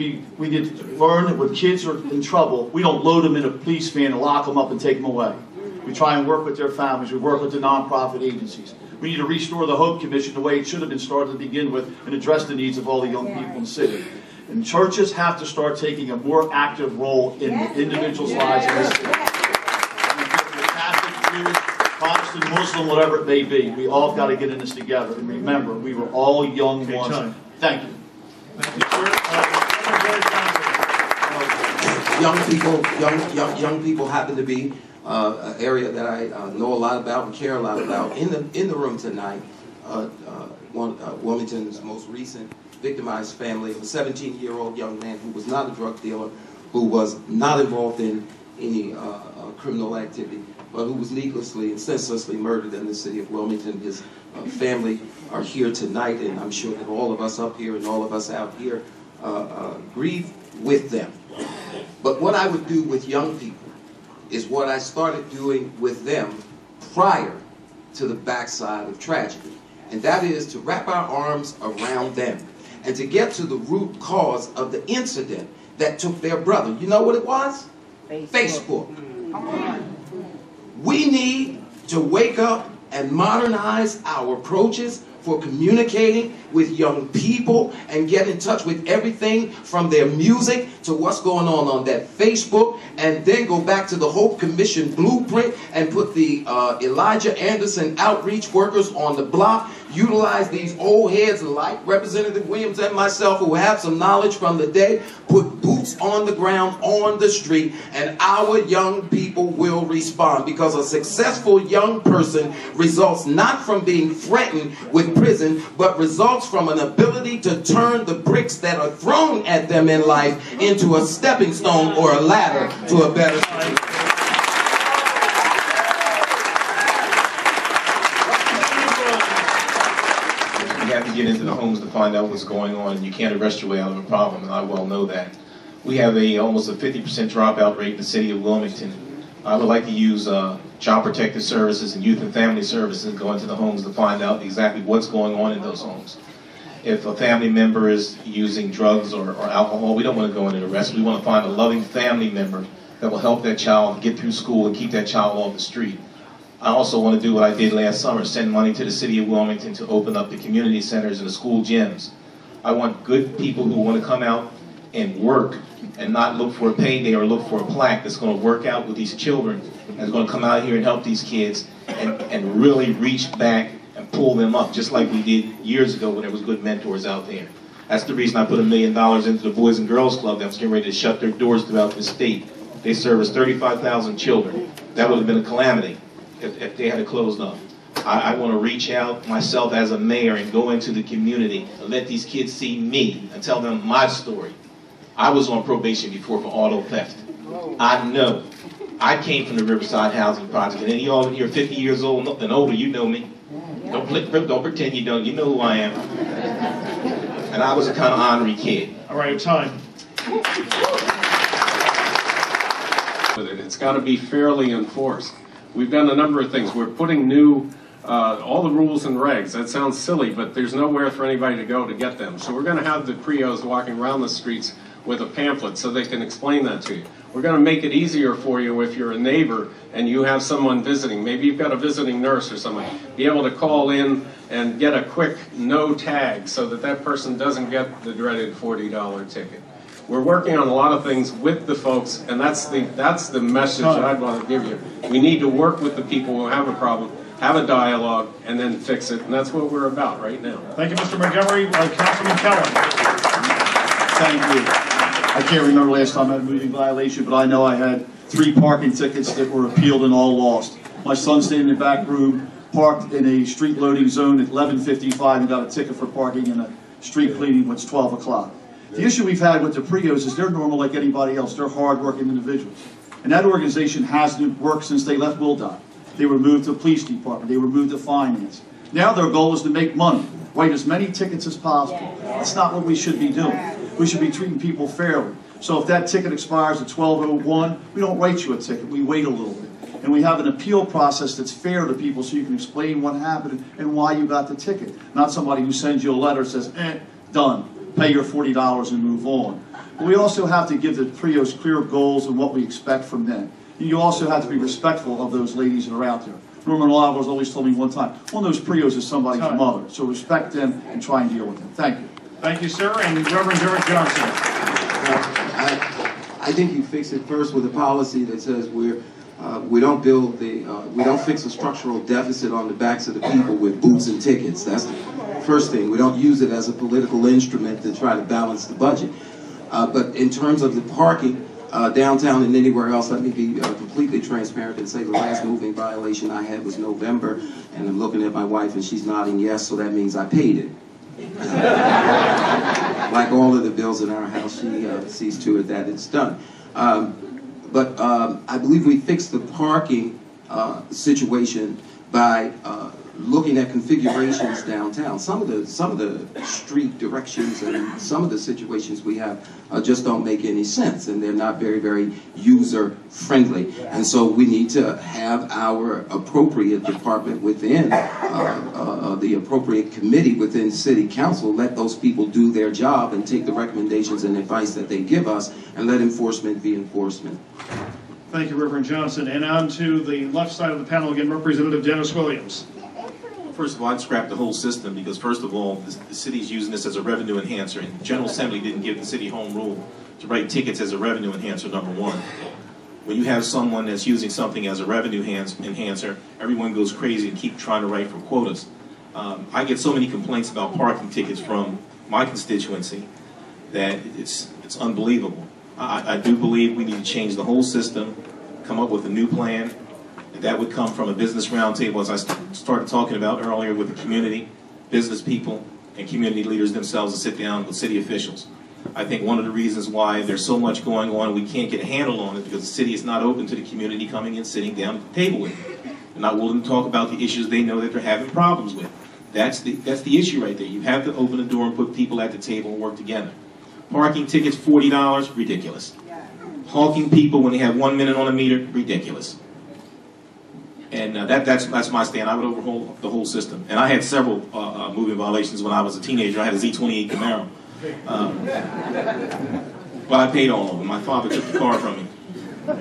to learn that when kids are in trouble, we don't load them in a police van and lock them up and take them away. We try and work with their families. We work with the nonprofit agencies. We need to restore the Hope Commission the way it should have been started to begin with and address the needs of all the young people in the city. And churches have to start taking a more active role in the individuals' lives in this city. Catholic, Jewish, Protestant, Muslim, whatever it may be, we all got to get in this together. And remember, we were all young once. Thank you. Thank you, sir. Young people happen to be an area that I know a lot about and care a lot about. In the room tonight, Wilmington's most recent victimized family of a 17-year-old young man who was not a drug dealer, who was not involved in any criminal activity, but who was needlessly and senselessly murdered in the city of Wilmington. His family are here tonight, and I'm sure that all of us up here and all of us out here grieve with them. But what I would do with young people is what I started doing with them prior to the backside of tragedy. And that is to wrap our arms around them and to get to the root cause of the incident that took their brother. You know what it was? Facebook. We need to wake up and modernize our approaches for communicating with young people and get in touch with everything from their music to what's going on that Facebook, and then go back to the Hope Commission blueprint and put the Elijah Anderson outreach workers on the block. Utilize these old heads like Representative Williams and myself who have some knowledge from the day, put boots on the ground on the street, and our young people will respond, because a successful young person results not from being threatened with prison, but results from an ability to turn the bricks that are thrown at them in life into a stepping stone or a ladder to a better future. You have to get into the homes to find out what's going on, and you can't arrest your way out of a problem, and I well know that. We have almost a 50% dropout rate in the city of Wilmington. I would like to use Child Protective Services and Youth and Family Services, go into the homes to find out exactly what's going on in those homes. If a family member is using drugs or alcohol, we don't want to go in and arrest. We want to find a loving family member that will help that child get through school and keep that child off the street. I also want to do what I did last summer, send money to the city of Wilmington to open up the community centers and the school gyms. I want good people who want to come out and work and not look for a payday or look for a plaque that's going to work out with these children and is going to come out here and help these kids and really reach back and pull them up, just like we did years ago when there was good mentors out there. That's the reason I put $1 million into the Boys and Girls Club that was getting ready to shut their doors throughout the state. They service 35,000 children. That would have been a calamity if they had it closed up. I want to reach out myself as a mayor and go into the community and let these kids see me and tell them my story. I was on probation before for auto theft. I know. I came from the Riverside Housing Project, and any of y'all in here 50 years old and older, you know me. Don't pretend you don't. You know who I am. And I was a kind of ornery kid. All right, time. It's got to be fairly enforced. We've done a number of things. We're putting new, all the rules and regs. That sounds silly, but there's nowhere for anybody to go to get them. So we're going to have the PRIOs walking around the streets with a pamphlet so they can explain that to you. We're going to make it easier for you if you're a neighbor and you have someone visiting. Maybe you've got a visiting nurse or someone. Be able to call in and get a quick no tag so that that person doesn't get the dreaded $40 ticket. We're working on a lot of things with the folks, and that's the message that I'd want to give you. We need to work with the people who have a problem, have a dialogue, and then fix it, and that's what we're about right now. Thank you, Mr. Montgomery. Councilman Kellen. Thank you. I can't remember last time I had a moving violation, but I know I had 3 parking tickets that were appealed and all lost. My son stayed in the back room, parked in a street loading zone at 11:55 and got a ticket for parking in a street cleaning when it's 12 o'clock. The issue we've had with the PRIOs is they're normal like anybody else. They're hard-working individuals. And that organization has worked since they left WillDOT. They were moved to the police department. They were moved to finance. Now their goal is to make money, write as many tickets as possible. That's not what we should be doing. We should be treating people fairly. So if that ticket expires at 12:01, we don't write you a ticket. We wait a little bit. And we have an appeal process that's fair to people so you can explain what happened and why you got the ticket. Not somebody who sends you a letter and says, done. Pay your $40 and move on. But we also have to give the PRIOs clear goals and what we expect from them. You also have to be respectful of those ladies that are out there. Norman Oliver's always told me one time, one of those PRIOs is somebody's mother. So respect them and try and deal with them. Thank you. Thank you, sir. And Reverend Derek Johnson. I think you fix it first with a policy that says we don't build we don't fix a structural deficit on the backs of the people with boots and tickets. That's the first thing. We don't use it as a political instrument to try to balance the budget. But in terms of the parking, downtown and anywhere else, let me be completely transparent and say the last moving violation I had was November, and I'm looking at my wife and she's nodding yes, so that means I paid it. Like all of the bills in our house, she sees to it that it's done. But I believe we fixed the parking situation by looking at configurations downtown. Some of the street directions and some of the situations we have just don't make any sense, and they're not very, very user friendly. And so we need to have our appropriate department within the appropriate committee within City Council let those people do their job and take the recommendations and advice that they give us, and let enforcement be enforcement. Thank you, Reverend Johnson. And on to the left side of the panel again, Representative Dennis Williams. First of all, I'd scrap the whole system because, first of all, the city's using this as a revenue enhancer, and the General Assembly didn't give the city home rule to write tickets as a revenue enhancer, number one. When you have someone that's using something as a revenue enhancer, everyone goes crazy and keep trying to write for quotas. I get so many complaints about parking tickets from my constituency that it's unbelievable. I do believe we need to change the whole system, come up with a new plan. That would come from a business roundtable, as I started talking about earlier, with the community, business people, and community leaders themselves to sit down with city officials. I think one of the reasons why there's so much going on and we can't get a handle on it because the city is not open to the community coming and sitting down at the table with it. They're not willing to talk about the issues they know that they're having problems with. That's the issue right there. You have to open the door and put people at the table and work together. Parking tickets, $40, ridiculous. Hawking people when they have 1 minute on a meter, ridiculous. And that's my stand. I would overhaul the whole system. And I had several moving violations when I was a teenager. I had a Z28 Camaro. But I paid all of them. My father took the car from me. All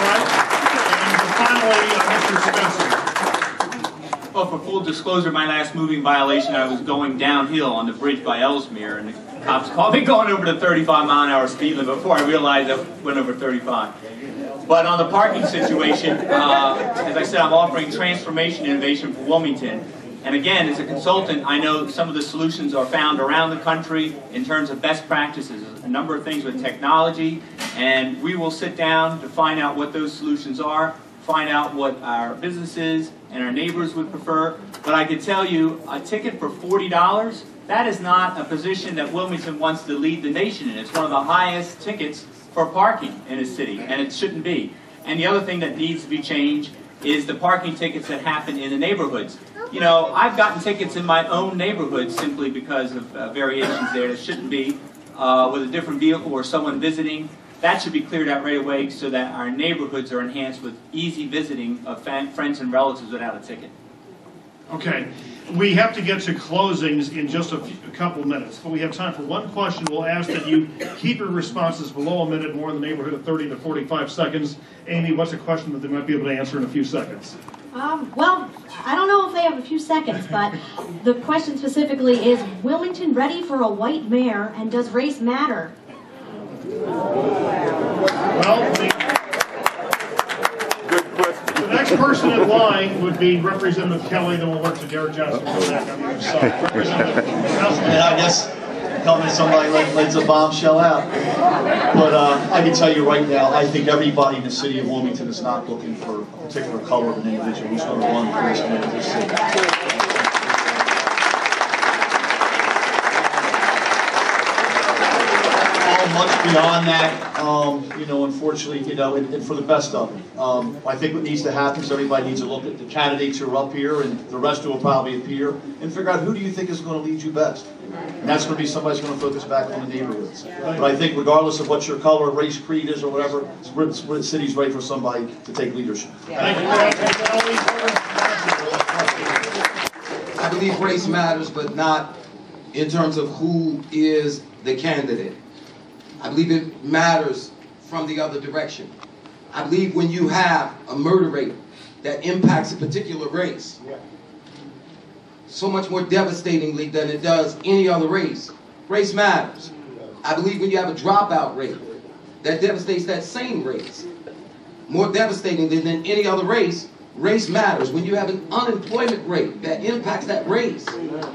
right. And finally, Mr. Spencer. Well, for full disclosure, my last moving violation, I was going downhill on the bridge by Ellesmere, and the cops called me going over the 35-mile-an-hour speed limit before I realized I went over 35. But on the parking situation, as I said, I'm offering transformation innovation for Wilmington. And again, as a consultant, I know some of the solutions are found around the country in terms of best practices, a number of things with technology, and we will sit down to find out what those solutions are, find out what our businesses and our neighbors would prefer. But I can tell you, a ticket for $40, that is not a position that Wilmington wants to lead the nation in. It's one of the highest tickets for parking in a city, and it shouldn't be. And the other thing that needs to be changed is the parking tickets that happen in the neighborhoods. You know, I've gotten tickets in my own neighborhood simply because of variations there that shouldn't be, with a different vehicle or someone visiting. That should be cleared out right away so that our neighborhoods are enhanced with easy visiting of friends and relatives without a ticket. Okay. We have to get to closings in just a couple minutes, but we have time for one question. We'll ask that you keep your responses below a minute, more in the neighborhood of 30 to 45 seconds. Amy, what's a question that they might be able to answer in a few seconds? Well, I don't know if they have a few seconds, but the question specifically is, Wilmington ready for a white mayor, and does race matter? Well, the next person in line would be Representative Kelly, then we'll work to Derek Johnson back on the other side. Representative Johnson. And I guess coming somebody lays a bombshell out. But I can tell you right now, I think everybody in the city of Wilmington is not looking for a particular color of an individual who's going to run for this mayor of this city. Much beyond that, you know, unfortunately, you know, and for the best of them. I think what needs to happen is everybody needs to look at the candidates who are up here, and the rest who will probably appear, and figure out who do you think is going to lead you best. And that's going to be somebody's going to focus back on the neighborhoods. But I think regardless of what your color, race, creed is, or whatever, the city's ready for somebody to take leadership. Thank you. I believe race matters, but not in terms of who is the candidate. I believe it matters from the other direction. I believe when you have a murder rate that impacts a particular race so much more devastatingly than it does any other race, race matters. I believe when you have a dropout rate that devastates that same race more devastatingly than any other race, Race matters. When you have an unemployment rate that impacts that race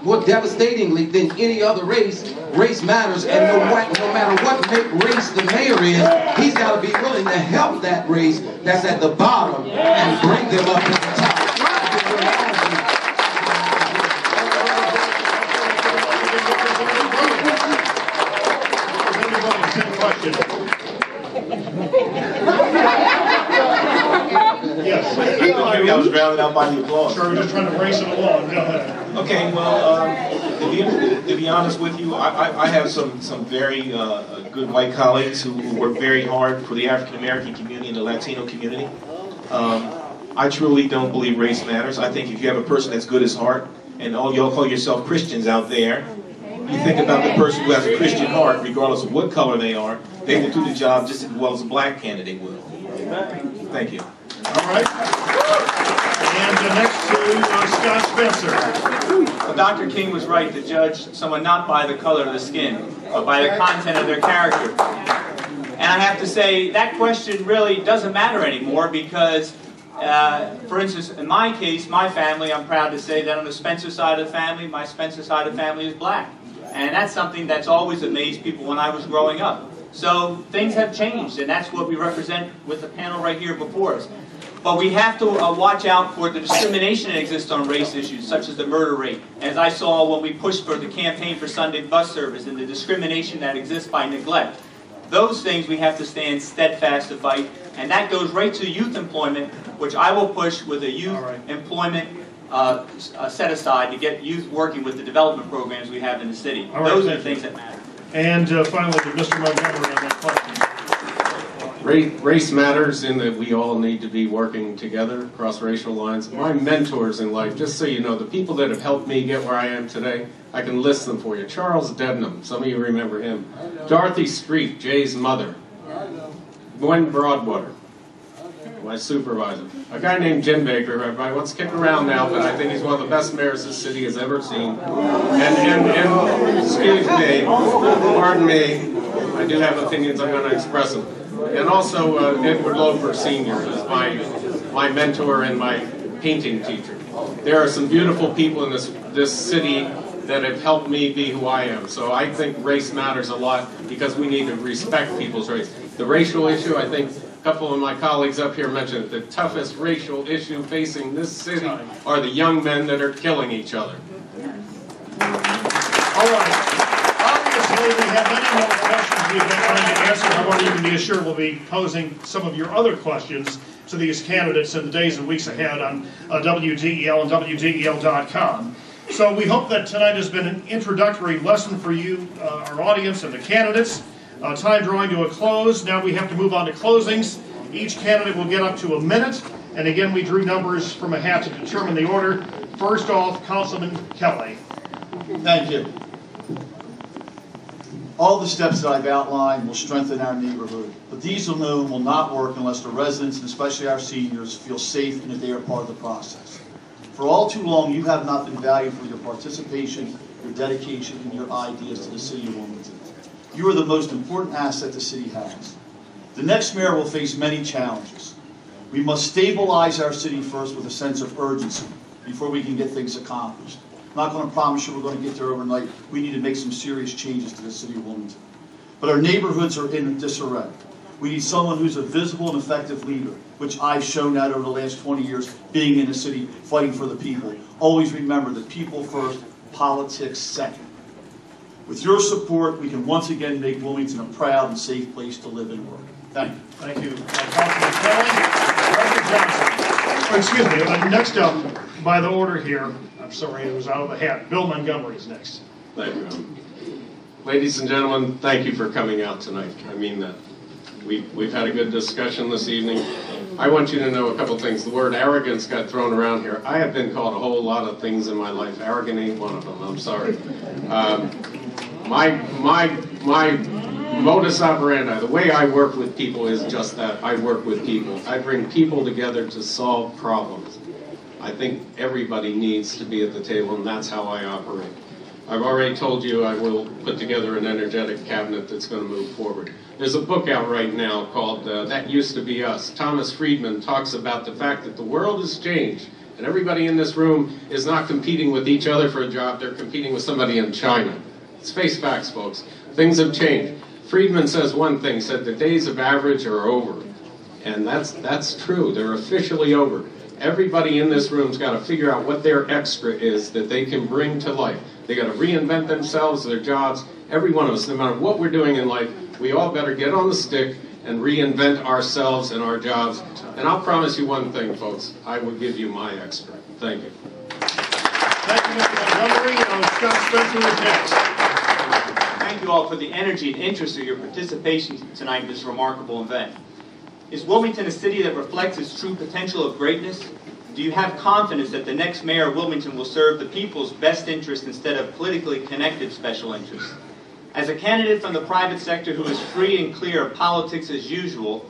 more devastatingly than any other race, race matters. And no matter what race the mayor is, he's got to be willing to help that race that's at the bottom and bring them up to the top. Yes. Maybe I was drowned out by the applause. Sure, we're just trying to race it along. Go ahead. Okay, well, to be honest with you, I have some very good white colleagues who work very hard for the African American community and the Latino community. I truly don't believe race matters. I think if you have a person that's good as heart, and all y'all call yourself Christians out there, you think about the person who has a Christian heart, regardless of what color they are, they will do the job just as well as a black candidate will. Thank you. All right. And next to Scott Spencer. Well, Dr. King was right to judge someone not by the color of the skin, but by the content of their character. And I have to say, that question really doesn't matter anymore because, for instance, in my case, my family, I'm proud to say that on the Spencer side of the family, my Spencer side of the family is black. And that's something that's always amazed people when I was growing up. So things have changed, and that's what we represent with the panel right here before us. But we have to watch out for the discrimination that exists on race issues, such as the murder rate. As I saw when we pushed for the campaign for Sunday bus service and the discrimination that exists by neglect. Those things we have to stand steadfast to fight, and that goes right to youth employment, which I will push with a youth employment set aside to get youth working with the development programs we have in the city. Those are the things that matter. And finally, to Mr. Montgomery on that question. Race matters in that we all need to be working together across racial lines. My mentors in life, just so you know, the people that have helped me get where I am today, I can list them for you. Charles Dednam, some of you remember him. Dorothy Street, Jay's mother. Gwen Broadwater, my supervisor. A guy named Jim Baker, who everybody wants to kick around now, but I think he's one of the best mayors this city has ever seen. And excuse me, pardon me, I do have opinions, I'm going to express them. And also Edward Loper Sr. is my mentor and my painting teacher. There are some beautiful people in this city that have helped me be who I am. So I think race matters a lot because we need to respect people's race. The racial issue, I think a couple of my colleagues up here mentioned it, the toughest racial issue facing this city are the young men that are killing each other. All right. Obviously, we have many more questions we've been trying to answer. I want you to be assured we'll be posing some of your other questions to these candidates in the days and weeks ahead on WDEL and WDEL.com. So we hope that tonight has been an introductory lesson for you, our audience, and the candidates. Time drawing to a close. Now we have to move on to closings. Each candidate will get up to a minute. And again, we drew numbers from a hat to determine the order. First off, Councilman Kelly. Thank you. All the steps that I've outlined will strengthen our neighborhood, but these alone will not work unless the residents, and especially our seniors, feel safe and that they are part of the process. For all too long, you have not been valued for your participation, your dedication, and your ideas to the city of Wilmington. You are the most important asset the city has. The next mayor will face many challenges. We must stabilize our city first with a sense of urgency before we can get things accomplished. I'm not going to promise you we're going to get there overnight. We need to make some serious changes to the city of Wilmington. But our neighborhoods are in disarray. We need someone who's a visible and effective leader, which I've shown that over the last 20 years, being in the city, fighting for the people. Always remember that people first, politics second. With your support, we can once again make Wilmington a proud and safe place to live and work. Thank you. Thank you, Councilman Kelly. Dr. Johnson. Excuse me, next up, by the order here, I'm sorry, it was out of the hat. Bill Montgomery is next. Thank you. Ladies and gentlemen, thank you for coming out tonight. I mean that. We've had a good discussion this evening. I want you to know a couple things. The word arrogance got thrown around here. I have been called a whole lot of things in my life. Arrogant ain't one of them. I'm sorry. My modus operandi, the way I work with people is just that. I work with people. I bring people together to solve problems. I think everybody needs to be at the table, and that's how I operate. I've already told you I will put together an energetic cabinet that's going to move forward. There's a book out right now called That Used to Be Us. Thomas Friedman talks about the fact that the world has changed, and everybody in this room is not competing with each other for a job, they're competing with somebody in China. Let's face facts, folks. Things have changed. Friedman says one thing, said the days of average are over. And that's true. They're officially over. Everybody in this room's got to figure out what their extra is that they can bring to life. They got to reinvent themselves, their jobs. Every one of us, no matter what we're doing in life, we all better get on the stick and reinvent ourselves and our jobs. And I'll promise you one thing, folks. I will give you my extra. Thank you. Thank you, Mr. Montgomery. Scott Spencer is next. Thank you all for the energy and interest of your participation tonight in this remarkable event. Is Wilmington a city that reflects its true potential of greatness? Do you have confidence that the next mayor of Wilmington will serve the people's best interest instead of politically connected special interests? As a candidate from the private sector who is free and clear of politics as usual,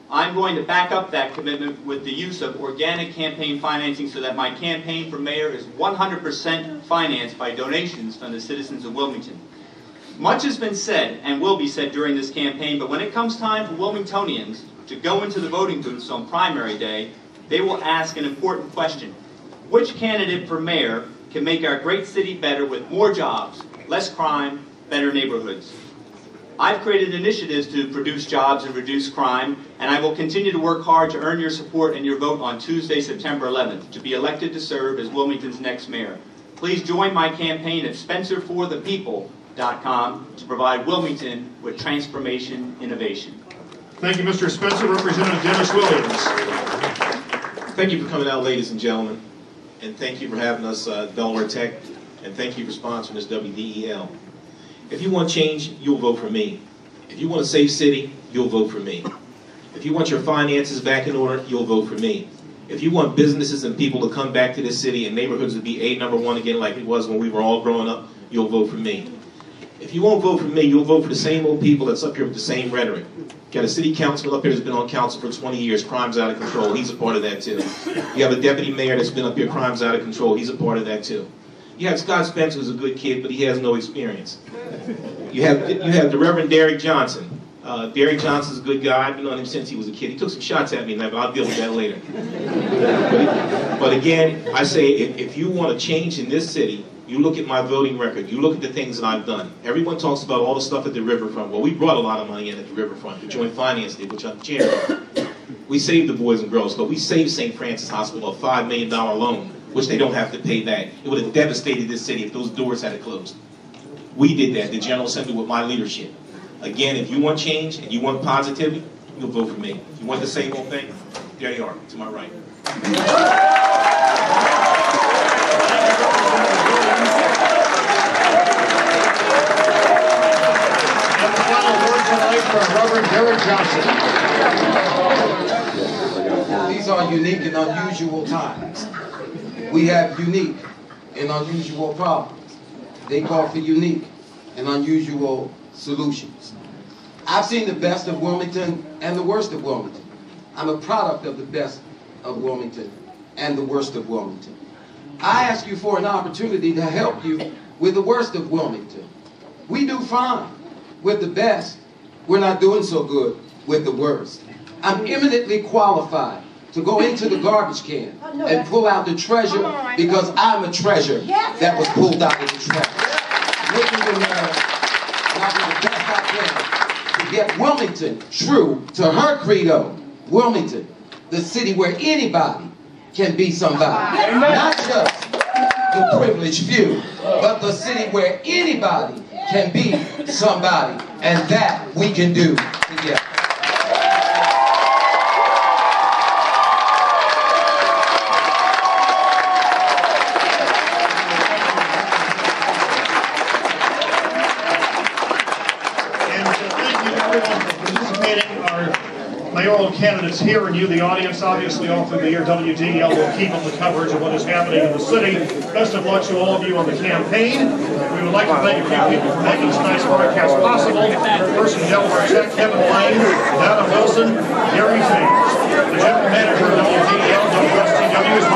I'm going to back up that commitment with the use of organic campaign financing so that my campaign for mayor is 100% financed by donations from the citizens of Wilmington. Much has been said and will be said during this campaign, but when it comes time for Wilmingtonians to go into the voting booths on primary day, they will ask an important question. Which candidate for mayor can make our great city better with more jobs, less crime, better neighborhoods? I've created initiatives to produce jobs and reduce crime, and I will continue to work hard to earn your support and your vote on Tuesday, September 11th, to be elected to serve as Wilmington's next mayor. Please join my campaign at SpencerForThePeople.com to provide Wilmington with transformation innovation. Thank you, Mr. Spencer. Representative Dennis Williams. Thank you for coming out, ladies and gentlemen, and thank you for having us, Delaware Tech, and thank you for sponsoring this WDEL. If you want change, you'll vote for me. If you want a safe city, you'll vote for me. If you want your finances back in order, you'll vote for me. If you want businesses and people to come back to this city and neighborhoods to be #1 again like it was when we were all growing up, you'll vote for me. If you won't vote for me, you'll vote for the same old people that's up here with the same rhetoric. Got a city councilman up here that's been on council for 20 years, crime's out of control, he's a part of that too. You have a deputy mayor that's been up here, crime's out of control, he's a part of that too. You have Scott Spencer, who's a good kid, but he has no experience. You have the Reverend Derek Johnson. Derek Johnson's a good guy. I've known him since he was a kid. He took some shots at me, but I'll deal with that later. But again, I say, if you want to change in this city, you look at my voting record. You look at the things that I've done. Everyone talks about all the stuff at the riverfront. Well, we brought a lot of money in at the riverfront. The Joint Finance did, which I'm the chair of. We saved the Boys and Girls Club. We saved St. Francis Hospital a $5 million loan, which they don't have to pay back. It would have devastated this city if those doors had closed. We did that, the General Assembly, with my leadership. Again, if you want change and you want positivity, you'll vote for me. If you want the same old thing, there you are, to my right. And the final word tonight from Reverend Derek Johnson. These are unique and unusual times. We have unique and unusual problems. They call for unique and unusual solutions. I've seen the best of Wilmington and the worst of Wilmington. I'm a product of the best of Wilmington and the worst of Wilmington. I ask you for an opportunity to help you with the worst of Wilmington. We do fine with the best. We're not doing so good with the worst. I'm eminently qualified to go into the garbage can and pull out the treasure because I'm a treasure that was pulled out of the treasure. Looking in there, and I'll do the best I can to get Wilmington true to her credo. Wilmington, the city where anybody can be somebody. Not just the privileged few, but the city where anybody can be somebody. And that we can do together. Mayoral candidates here and you, the audience, obviously all through the year. WDEL will keep up the coverage of what is happening in the city. Best of luck to all of you on the campaign. We would like to thank a few people for making tonight's broadcast possible. First in Delaware Tech, Kevin Lane, Donna Wilson, Gary James. The general manager of WDEL, WSTW, is